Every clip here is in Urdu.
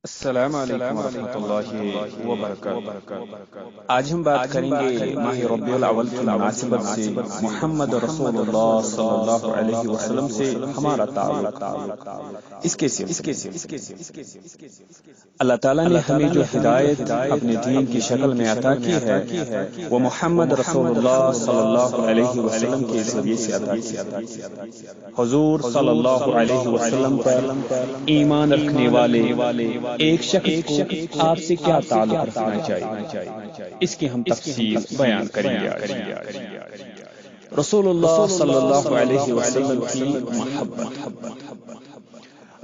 السلام علیکم ورحمۃ اللہ وبرکاتہ۔ آج ہم بات کریں گے ماہ ربیع الاول کی مناسبت سے محمد رسول اللہ صلی اللہ علیہ وسلم سے ہمارا تعلق۔ اس کے اللہ تعالیٰ نے ہمیں جو ہدایت اپنے دین کی شکل میں عطا کی ہے وہ محمد رسول اللہ صلی اللہ علیہ وسلم کے ذریعے سے عطا کی۔ حضور صلی اللہ علیہ وسلم پر ایمان رکھنے والے ایک شخص کو آپ سے کیا تعلق رکھنا چاہیے، اس کی ہم تفصیل بیان کریں گے۔ رسول اللہ صلی اللہ علیہ وسلم کی محبت۔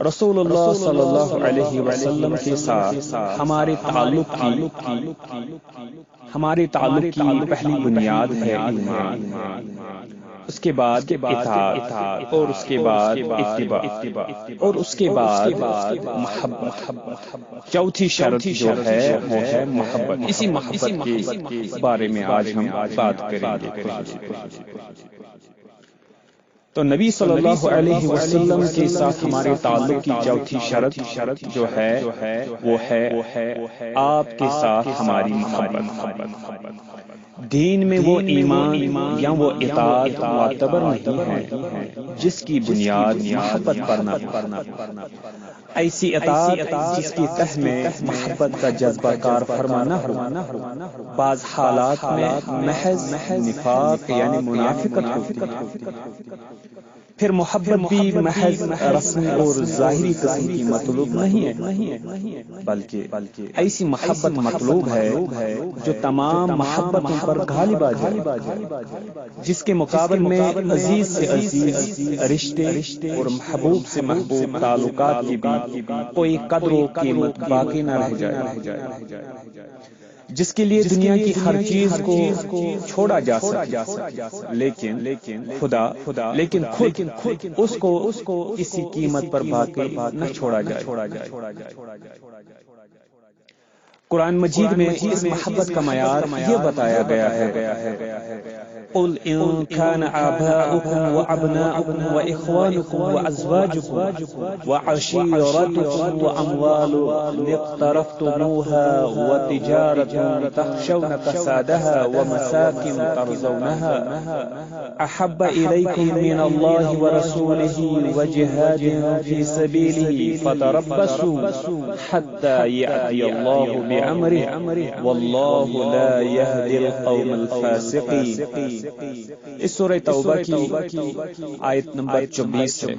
رسول اللہ صلی اللہ علیہ وسلم کے ساتھ ہمارے تعلق کی پہلی بنیاد ہے ایمان، اس کے بعد اطاعت، اور اس کے بعد اتباع، اور اس کے بعد محبت۔ چوتھی شرط جو ہے وہ ہے محبت۔ اسی محبت کے بارے میں آج ہم بات کریں گے۔ تو نبی صلی اللہ علیہ وسلم کے ساتھ ہمارے تعلق کی چوتھی شرط جو ہے وہ ہے آپ کے ساتھ ہماری محبت۔ دین میں وہ ایمان یا وہ اطاعت معتبر نہیں ہے جس کی بنیاد محبت پر نہ ہو۔ ایسی اطاعت جس کی تہ میں محبت کا جذبہ کار فرما نہ ہو، بعض حالات میں محض نفاق یعنی منافقت ہوتی ہے۔ پھر محبت بھی محض رسمی اور ظاہری قسم کی مطلوب نہیں ہے، بلکہ ایسی محبت مطلوب ہے جو تمام محبتوں پر غالب آ جائے، جس کے مقابل میں عزیز سے عزیز رشتے اور محبوب سے محبوب تعلقات کی بھی کوئی قدر و قیمت باقی نہ رہ جائے، جس کے لیے دنیا کی ہر چیز کو چھوڑا جا سکے، لیکن خود اس کو کسی قیمت پر باقی نہ چھوڑا جائے۔ قرآن مجید میں اس محبت کا معیار یہ بتایا گیا ہے، قل ان كان آباؤكم وأبناؤكم وإخوانكم وأزواجكم وعشيرتكم وأموال اقترفتموها وتجارة تخشون كسادها ومساكن ترضونها أحب إليكم من الله ورسوله وجهاد في سبيله فتربصوا حتى يأتي الله بأمره والله لا يهدي القوم الفاسقين۔ اس سورہ توبہ کی آیت نمبر 24 ہے،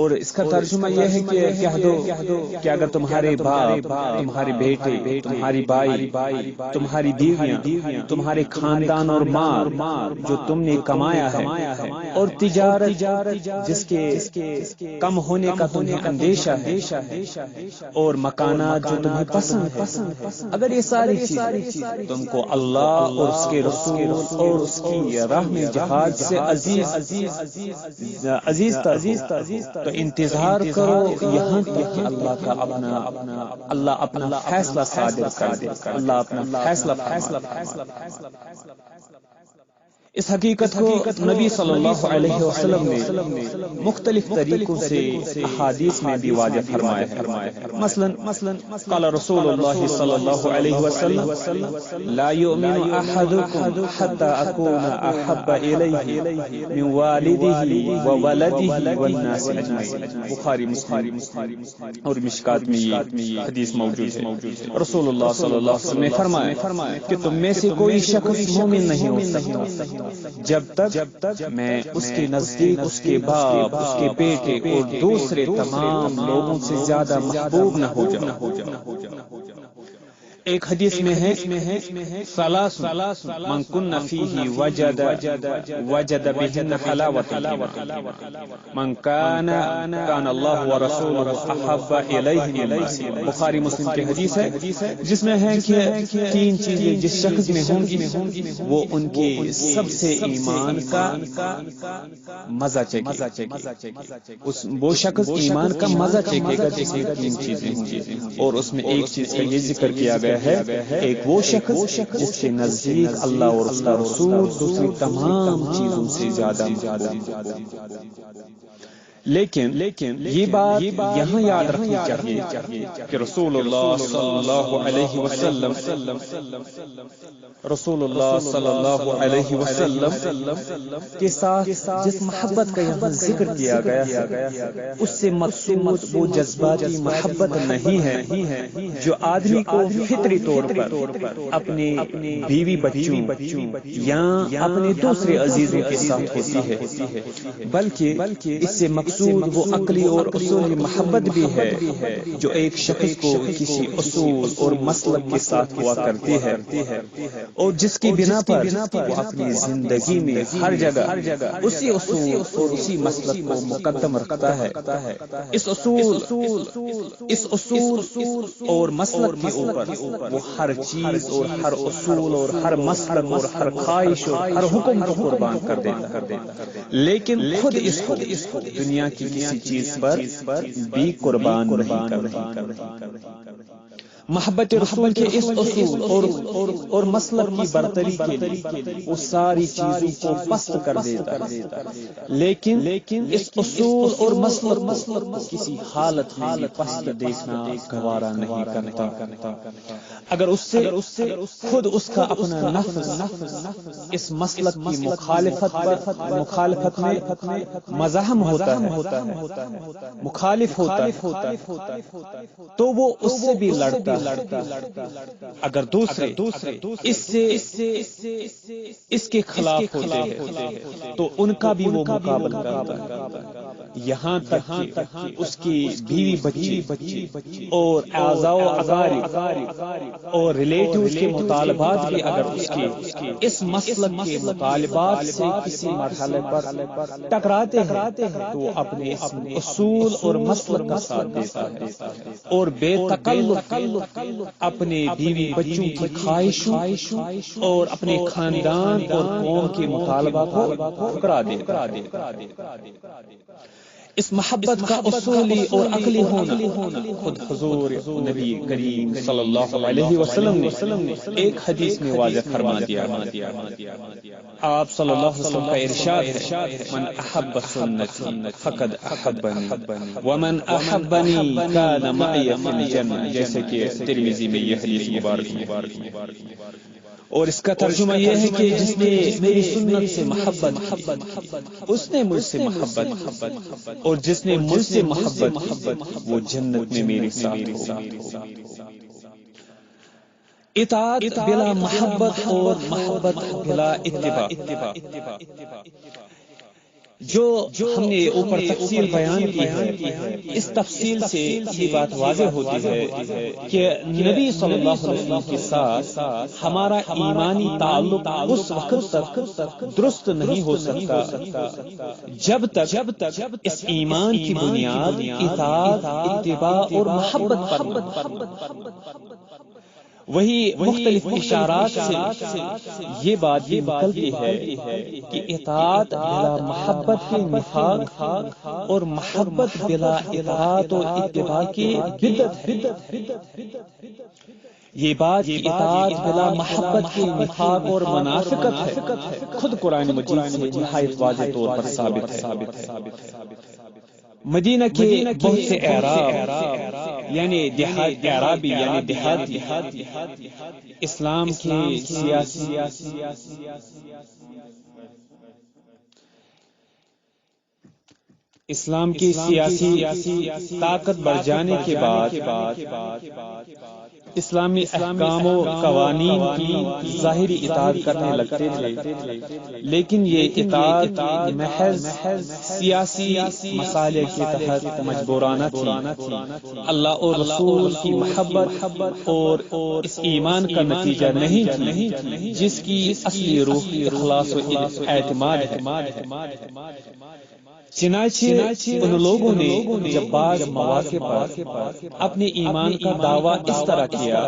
اور اس کا ترجمہ یہ ہے کہ کہہ دو کہ اگر تمہارے باپ، تمہارے بیٹے، تمہاری بھائی، تمہاری بیویاں، تمہارے خاندان اور مال جو تم نے کمایا ہے، اور تجارت جس کے کم ہونے کا تمہیں اندیشہ ہے، اور مکانات جو تمہیں پسند، اگر یہ ساری چیزیں تم کو اللہ اور اس کے رسول اور اس کی راہ میں جہاد سے عزیز تو انتظار کرو یہاں تک کہ اللہ اپنا فیصلہ صادر کر دے، اللہ اپنا فیصلہ۔ اس حقیقت کو نبی صلی اللہ علیہ وسلم نے مختلف طریقوں سے احادیث میں بھی واضح فرمایا ہے۔ مثلا قال رسول اللہ صلی اللہ علیہ وسلم لا يؤمن احدكم حتى اكون احب اليه من والده وولده والناس اجمعين۔ بخاری مسلم اور مشکات میں یہ حدیث موجود ہے۔ رسول اللہ صلی اللہ علیہ وسلم نے فرمایا کہ تم میں سے کوئی شخص مومن نہیں ہو سکتا جب تک میں اس کے نزدیک اس کے باپ، اس کے بیٹے اور دوسرے تمام لوگوں سے زیادہ محبوب نہ ہو جاؤں۔ ایک حدیث میں ہے ثلاث من کن فیہ وجد بہن حلاوۃ الایمان، من کان اللہ ورسولہ احب الیہ مما سواہ۔ بخاری مسلم کی حدیث ہے جس میں ہے کہ تین چیزیں جس شخص میں ہوں گی وہ ان کے سب سے ایمان کا مزہ چکھے گا، وہ شخص ایمان کا مزہ چکھے گا جس میں تین چیزیں ہوں گی، اور اس میں ایک چیز کا یہ ذکر کیا گیا ہے، ایک وہ شخص جس کے نزدیک اللہ اور اس کا رسول دوسری تمام چیزوں سے زیادہ محبوب۔ لیکن یہ بات یہاں یاد رکھنی چاہیے کہ رسول اللہ صلی اللہ علیہ وسلم کے ساتھ جس محبت کا یہاں ذکر کیا گیا ہے اس سے مقصود وہ جذباتی محبت نہیں ہے جو آدمی کو فطری طور پر اپنے بیوی بچوں یا اپنے دوسرے عزیزوں کے ساتھ ہوتی ہے، بلکہ اس سے مقصود وہ عقلی اور اصولی محبت بھی ہے جو ایک شخص کو کسی اصول اور مسلک کے ساتھ ہوا کرتی ہے اور جس کی بنا پر وہ اپنی زندگی میں ہر جگہ اسی اصول اور اسی مسلک کو مقدم رکھتا ہے۔ اس اصول اور مسلک کے اوپر وہ ہر چیز اور ہر اصول اور ہر مسلک اور ہر خواہش اور ہر حکم کو قربان کر دیتا ہے، لیکن خود اس کو دنیا کی کسی چیز پر بھی قربان نہیں کرتا۔ محبت رسول کے اس اصول اور مسلک کی برتری کے لیے وہ ساری چیزوں کو پست کر دیتا ہے، لیکن اس اصول اور مسلک کو کسی حالت میں پست دیکھنا گوارا نہیں کرتا۔ اگر اس سے خود اس کا اپنا نفس اس مسلک کی مخالفت میں مزاحم ہوتا ہے، مخالف ہوتا ہے، تو وہ اس سے بھی لڑتا ہے۔ اگر دوسرے اس کے خلاف ہوتے ہیں تو ان کا بھی وہ مقابلہ کرتا ہے، یہاں تک کہ اس کی بیوی بچی اور اعزاء و اقارب اور ریلیٹیوز کے مطالبات بھی اگر اس کے اس مسلک کے مطالبات سے کسی مرحلے پر ٹکراتے ہیں تو وہ اپنے اصول اور مسلک کا ساتھ دیتا ہے اور بے تکلف اپنے بیوی بچوں کی خواہشوں اور اپنے خاندان اور قوم کے مطالبات کو ٹھکرا دیتا ہے۔ اس محبت کا اصولی اور عقلی ہونا خود حضور نبی کریم صلی اللہ علیہ وسلم نے ایک حدیث میں واضح فرما دیا۔ آپ صلی اللہ علیہ وسلم کا ارشاد ہے، من احب سنتی فقد احبنی ومن احبنی کان معی فی الجنہ، جیسے کہ ترمذی میں یہ حدیث مبارک۔ اور اس کا ترجمہ یہ ہے کہ جس نے میری سنت سے محبت اس نے مجھ سے محبت، اور جس نے مجھ سے محبت وہ جنت میں میرے ساتھ ہوگا۔ اطاعت بلا محبت اور محبت بلا اتباع، جو ہم نے اوپر تفصیل بیان کی ہے، اس تفصیل سے یہ بات واضح ہوتی ہے کہ نبی صلی اللہ علیہ وسلم کے ساتھ ہمارا ایمانی تعلق اس وقت تک درست نہیں ہو سکتا جب تک اس ایمان کی بنیاد اطاعت، اتباع اور محبت پر وہی مختلف اشارات سے یہ بات بھی نکلتی ہے کہ اطاعت بلا محبت کے نفاق اور محبت بلا اطاعت و اتباع کی بدعت ہے۔ یہ بات کہ اطاعت بلا محبت کے نفاق اور منافقت ہے خود قرآن مجید سے نہایت واضح طور پر ثابت ہے۔ مدینہ کے بہت سے اعراب یعنی دیہاتی اسلام کی سیاسی طاقت بڑھ جانے کے بعد اسلامی احکام و قوانین کی ظاہری اطاعت کرنے لگتے تھے، لیکن یہ اطاعت محض سیاسی مسائل کے تحت مجبورانہ تھی، اللہ اور رسول کی محبت اور اس ایمان کا نتیجہ نہیں تھی جس کی اصلی روح اخلاص و اعتماد ہے۔ چنانچہ ان لوگوں نے جب بعض مواقع پر اپنے ایمان کا دعویٰ اس طرح کیا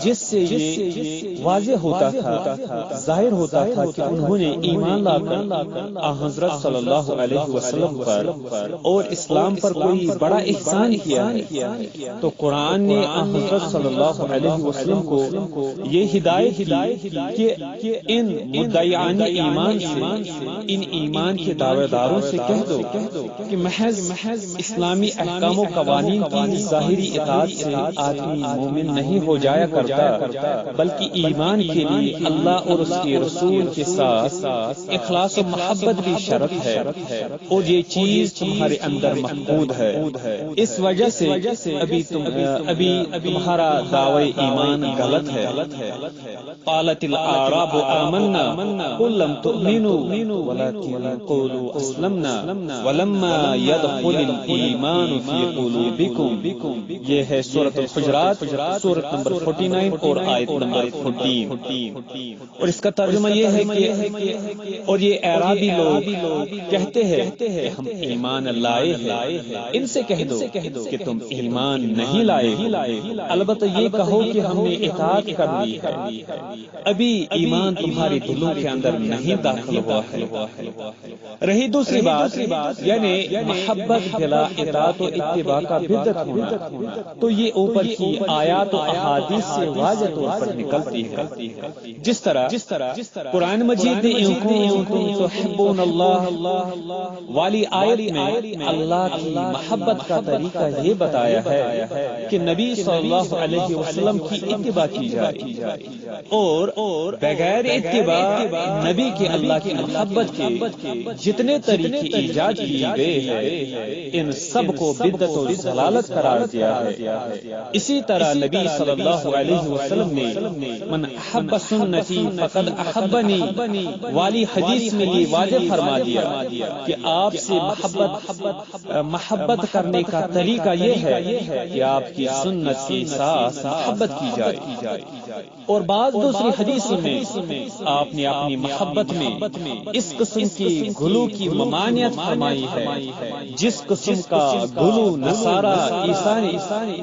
جس سے یہ واضح ہوتا تھا، ظاہر ہوتا تھا کہ انہوں نے ایمان لا کر حضرت صلی اللہ علیہ وسلم پر اور اسلام پر کوئی بڑا احسان کیا ہے، تو قرآن نے حضرت صلی اللہ علیہ وسلم کو یہ ہدایت دی کہ ان مدعیان ایمان سے، ان ایمان کے دعوے داروں سے کہہ دو کہ محض اسلامی احکام و قوانین کی ظاہری اطاعت سے آدمی مومن نہیں ہو جایا کرتا، بلکہ ایمان کے لیے اللہ اور اس کے رسول کے ساتھ اخلاص و محبت بھی شرط ہے، اور یہ چیز تمہارے اندر مفقود ہے۔ اس وجہ سے ابھی تمہارا دعوی ایمان غلط ہے۔ قالت الاعراب آمنا قل لم تؤمنوا ولكن قولوا اسلمنا ولما يدخل الايمان في قلوبكم، یہ ہے سورۃ الحجرات، سورۃ نمبر 49 اور آیت نمبر 14۔ اور اس کا ترجمہ یہ ہے کہ اور یہ اعرابی لوگ کہتے ہیں کہ ہم ایمان لائے ہیں، ان سے کہہ دو کہ تم ایمان نہیں لائے، البتہ یہ کہو کہ ہم نے اطاعت کر لی ہے، ابھی ایمان تمہارے دلوں کے اندر نہیں داخل ہوا ہے۔ رہی دوسری بات یعنی محبت بلا اطاعت و اتباع کا بدعت ہونا، تو یہ اوپر کی آیات و احادیث سے واضح طور پر نکلتی ہے۔ جس طرح قرآن مجید نے ان کنتم تحبون اللہ والی آیت میں اللہ کی محبت کا طریقہ یہ بتایا ہے کہ نبی صلی اللہ علیہ وسلم کی اتباع کی جائے، اور بغیر اتباع نبی کے اللہ کی محبت کے جتنے طریقے ایجاد کیے گئے ہیں ان سب کو بدعت و ضلالت قرار دیا ہے۔ اسی طرح نبی صلی اللہ علیہ وسلم نے من احب سنتی فقد احبنی والی حدیث میں یہ واضح فرما دیا کہ آپ سے محبت کرنے کا طریقہ یہ ہے کہ آپ کی سنت کے ساتھ محبت کی جائے، اور بعض دوسری حدیث میں آپ نے اپنی محبت میں اس قسم کی غلو کی ممانعت فرمائی ہے جس قسم کا غلو نصارہ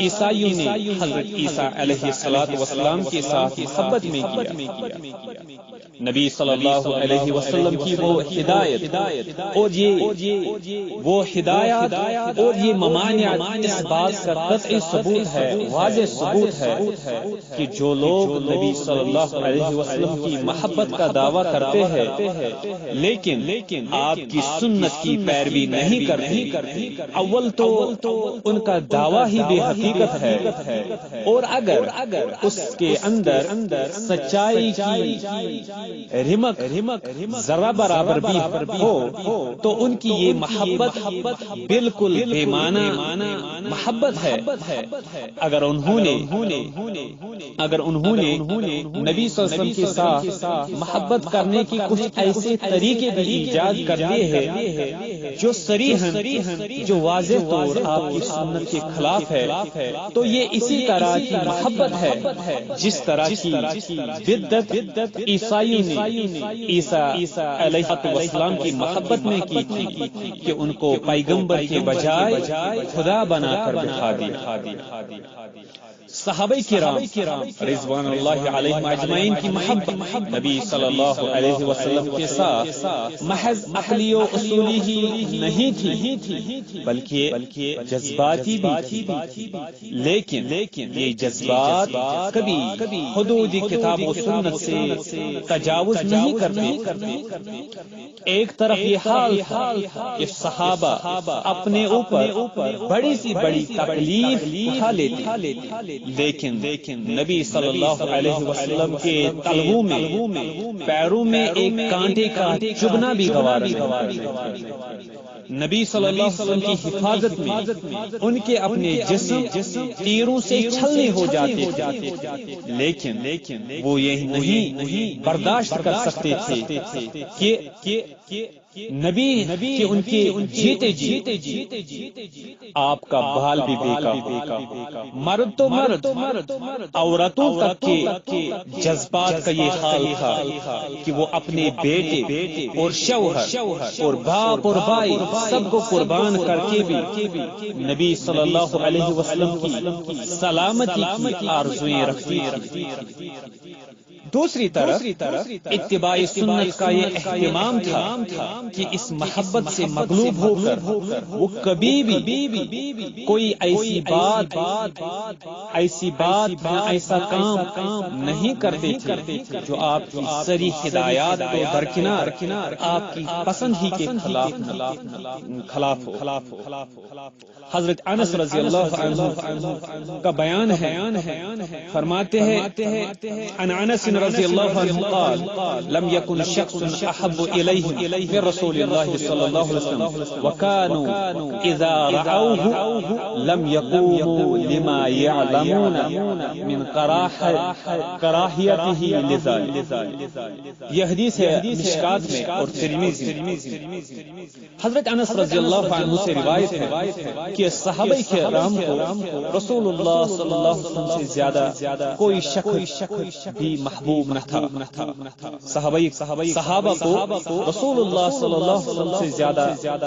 عیسائیوں نے حضرت عیسیٰ علیہ السلام کے ساتھ محبت میں کیا۔ نبی صلی اللہ علیہ وسلم کی وہ ہدایت اور یہ ممانعت اس بات کا قطعی ثبوت ہے، واضح ثبوت ہے کہ جو لوگ نبی صلی اللہ علیہ وسلم کی محبت کا دعویٰ کرتے ہیں لیکن آپ کی سنت کی پیروی نہیں کرتے، اول تو ان کا دعویٰ ہی بے حقیقت ہے، اور اگر اس کے اندر سچائی کی رمق ذرہ برابر بھی ہو تو ان کی یہ محبت بالکل بے معنی محبت ہے۔ اگر انہوں نے نبی صلی اللہ علیہ وسلم کے ساتھ محبت کرنے کی کچھ ایسے طریقے بھی ایجاد کر لیے ہیں جو صریحاً جو واضح طور آپ کی سنت کے خلاف ہے، تو یہ اسی طرح کی محبت ہے جس طرح کی بدعت عیسائیوں نے عیسیٰ علیہ السلام کی محبت میں کی تھی کہ ان کو پیغمبر کے بجائے خدا بنا کر دکھا دیا۔ صحابہ کرام رضوان اللہ علیہم اجمعین کی محبت نبی صلی اللہ علیہ وسلم کے ساتھ محض عقلی و اصولی ہی نہیں تھی بلکہ جذباتی بھی تھی، لیکن یہ جذبات کبھی حدود کتاب و سنت سے تجاوز نہیں کرتے۔ ایک طرف یہ حال تھا کہ صحابہ اپنے اوپر بڑی سی بڑی تکلیف اٹھا لیتے، لیکن نبی صلی اللہ علیہ وسلم کے تلووں میں پیروں میں ایک کانٹے کا چبھنا بھی گوارا نہیں۔ نبی صلی اللہ علیہ وسلم کی حفاظت میں ان کے اپنے جسم تیروں سے چھلنے ہو جاتے، لیکن وہ یہ نہیں برداشت کر سکتے تھے کہ نبی کہ ان کے جیتے آپ کا بال بھی بیکا، مرد تو مرد عورتوں تک کے جذبات کا یہ حال تھا کہ وہ اپنے بیٹے اور شوہر اور باپ اور بھائی سب کو قربان کر کے بھی نبی صلی اللہ علیہ وسلم کی سلامتی کی آرزویں رکھتی تھی۔ دوسری طرف اتباع سنت کا یہ اہتمام تھا کہ اس محبت سے مغلوب ہو کر وہ کبھی بھی کوئی ایسی بات یا ایسا کام نہیں کرتے تھے جو آپ کی صریح ہدایات کو درکنار آپ کی پسند ہی کے خلاف ہو۔ حضرت انس رضی اللہ عنہ کا بیان ہے، فرماتے ہیں عن انس رضی اللہ عنہ قال لم يكن شخص احب الیہ من رسول اللہ صلی اللہ علیہ وسلم وكانوا اذا رأوه لم يقوموا لما يعلمون من کراہیتہ لذلك۔ یہ حدیث ہے مشکات میں اور ترمذی۔ حضرت انس رضی اللہ عنہ سے روایت ہے کہ صحابہ کرام کو رسول اللہ صلی اللہ علیہ وسلم سے زیادہ کوئی شخص بھی محبوب نہ تھا۔ صحابہ کو رسول اللہ صلی اللہ علیہ وسلم سے زیادہ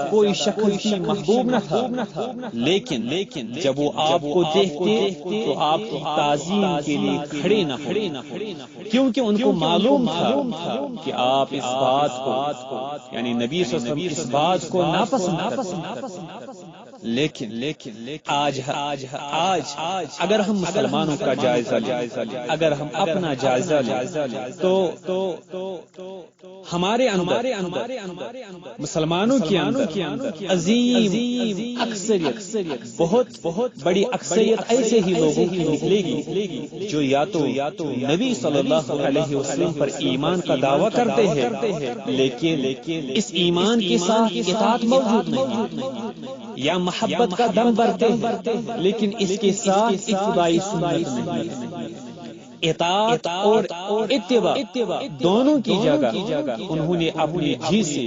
کوئی شخص بھی محبوب نہ تھا، لیکن جب وہ آپ کو دیکھتے تو آپ کی تعظیم کے لیے کھڑے نہ ہوتے، کیونکہ ان کو معلوم تھا کہ آپ اس بات کو یعنی نبی صلی اللہ علیہ وسلم اس بات کو ناپسند کرتے۔ لیکن آج اگر ہم مسلمانوں کا جائزہ لیں، اگر ہم اپنا جائزہ لیں تو ہمارے اندر مسلمانوں کے اندر عظیم اکثریت بہت بڑی اکثریت ایسے ہی لوگوں کی نکلے گی جو یا تو نبی صلی اللہ علیہ وسلم پر ایمان کا دعویٰ کرتے ہیں لیکن اس ایمان کے ساتھ اطاعت موجود نہیں، یا محبت کا دم بھرتے ہیں لیکن اس کے ساتھ اتباعی سنت نہیں۔ اطاعت اور اتباع دونوں کی جگہ انہوں نے اپنے جی سے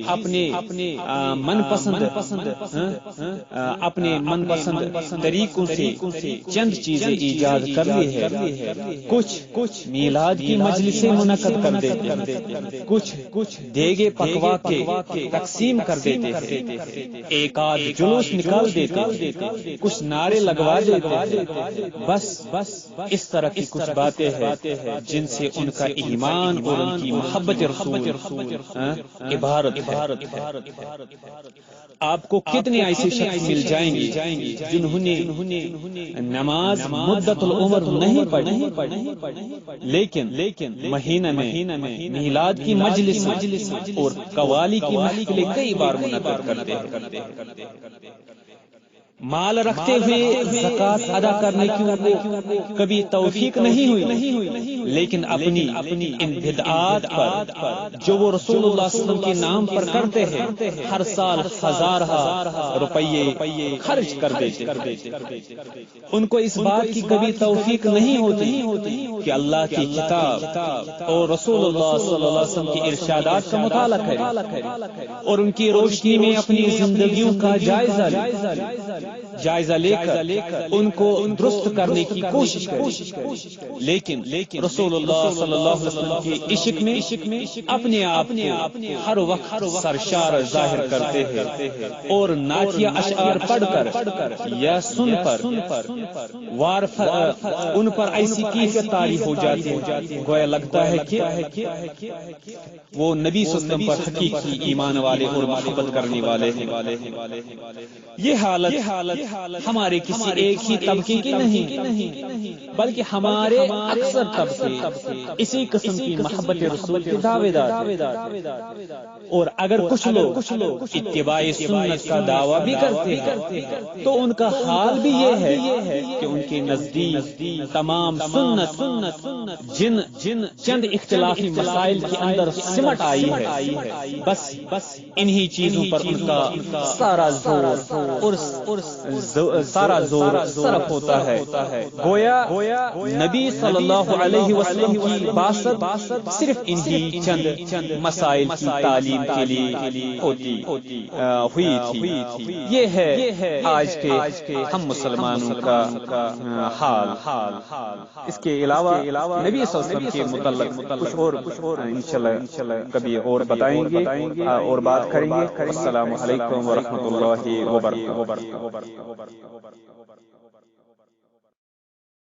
اپنے من پسند طریقوں سے چند چیزیں ایجاد کر لی ہے۔ کچھ میلاد کی مجلسیں منعقد کر دیتے ہیں، کچھ دیگے پکوا کے تقسیم کر دیتے ہیں، ایک آدھ جلوس نکال دیتے ہیں، کچھ نعرے لگوا دیتے ہیں، بس اس طرح کی کچھ باتیں ہیں جن سے ان کا ایمان اور ان کی محبت رسول عبارت ہے۔ آپ کو کتنے ایسے شخص مل جائیں گے جنہوں نے نماز مدت العمر نہیں پڑھی، لیکن مہینہ میں میلاد کی مجلس اور قوالی کی محفلیں کئی بار منعقد کرتے ہیں۔ مال رکھتے ہوئے زکات ادا کرنے کی ان کو کبھی توفیق نہیں ہوئی، لیکن اپنی ان بدعات پر جو وہ رسول اللہ صلی اللہ علیہ وسلم کے نام پر کرتے ہیں ہر سال ہزارہ روپیے خرچ کر دیتے۔ ان کو اس بات کی کبھی توفیق نہیں ہوتی کہ اللہ کی کتاب اور رسول اللہ صلی اللہ علیہ وسلم کے ارشادات کا مطالعہ کریں اور ان کی روشنی میں اپنی زندگیوں کا جائزہ لے کر ان کو درست کرنے کی کوشش کریں، لیکن رسول اللہ صلی اللہ علیہ وسلم کے عشق میں اپنے آپ کو ہر وقت سرشار ظاہر کرتے ہیں اور نعتیہ اشعار پڑھ کر یا سن پر ان پر ایسی کیفیت طاری ہو جاتی ہے گویا لگتا ہے کہ وہ نبی صلی اللہ علیہ وسلم پر حقیقی ایمان والے اور محبت کرنے والے ہیں۔ یہ حالت ہمارے کسی ایک ہی طبقے کی نہیں بلکہ ہمارے اکثر طبقے اسی قسم کی محبت رسول کے دعوے دار، اور اگر کچھ لوگ اتباع سنت کا دعویٰ بھی کرتے ہیں تو ان کا حال بھی یہ ہے کہ ان کے نزدیک تمام سنت جن چند اختلافی مسائل کے اندر سمٹ آئی ہے، بس انہی چیزوں پر ان کا سارا زور صرف ہوتا ہے، گویا نبی صلی اللہ علیہ وسلم کی باسط صرف انہی چند مسائل کی تعلیم کے لیے ہوئی تھی۔ یہ ہے آج کے ہم مسلمانوں کا حال۔ اس کے علاوہ نبی صلی اللہ علیہ وسلم کے متعلق کچھ اور انشاءاللہ کبھی اور بتائیں گے اور بات کریں گے۔ السلام علیکم ورحمۃ اللہ وبرکاتہ۔